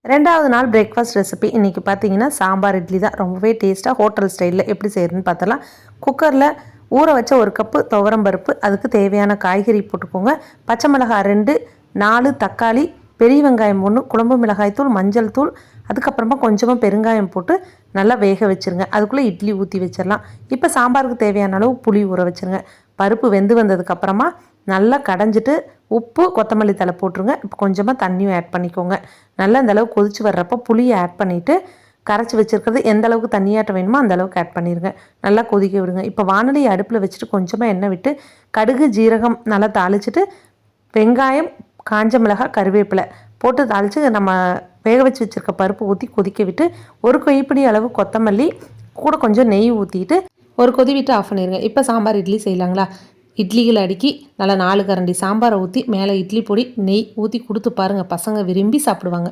ரெண்டாவது நாள் breakfast recipe இன்றைக்கி பார்த்தீங்கன்னா சாம்பார் இட்லி தான். ரொம்பவே டேஸ்ட்டாக ஹோட்டல் ஸ்டைலில் எப்படி செய்கிறதுன்னு பார்த்தலாம். குக்கரில் ஊற வச்ச 1 கப்பு துவரம்பருப்பு, அதுக்கு தேவையான காய்கறி போட்டுக்கோங்க. பச்சை மிளகாய் 2, 4 தக்காளி, பெரிய வெங்காயம் 1, குழம்பு மிளகாய் தூள், மஞ்சள் தூள், அதுக்கப்புறமா கொஞ்சமாக பெருங்காயம் போட்டு நல்லா வேக வச்சுருங்க. அதுக்குள்ளே இட்லி ஊற்றி வச்சிடலாம். இப்போ சாம்பாருக்கு தேவையான அளவு புளி ஊற வச்சுருங்க. பருப்பு வெந்து வந்ததுக்கப்புறமா நல்லா கடைஞ்சிட்டு உப்பு, கொத்தமல்லி தழை போட்டுருங்க. இப்போ கொஞ்சமாக தண்ணியும் ஆட் பண்ணிக்கோங்க. நல்லா இந்த அளவுக்கு கொதித்து வர்றப்போ புளியை ஆட் பண்ணிவிட்டு கரைச்சி வச்சுருக்கிறது எந்த அளவுக்கு தண்ணியாட்ட வேணுமோ அந்த அளவுக்கு ஆட் பண்ணிடுங்க. நல்லா கொதிக்க விடுங்க. இப்போ வானலியை அடுப்பில் வச்சுட்டு கொஞ்சமாக எண்ணெய் விட்டு கடுகு, ஜீரகம் நல்லா தாளிச்சிட்டு வெங்காயம், காஞ்ச மிளகாய், கருவேப்பிலை போட்டு தாளித்து நம்ம வேக வச்சு வச்சுருக்க பருப்பு ஊற்றி கொதிக்க விட்டு 1 கைப்பிடி அளவு கொத்தமல்லி கூட கொஞ்சம் நெய் ஊற்றிட்டு ஒரு கொதி விட்டு ஆஃப் பண்ணிடுங்க. இப்போ சாம்பார் இட்லி செய்யலாங்களா? இட்லிகளை அடுக்கி நல்லா 4 கரண்டி சாம்பாரை ஊற்றி மேலே இட்லி பொடி, நெய் ஊற்றி கொடுத்து பாருங்கள். பசங்க விரும்பி சாப்பிடுவாங்க.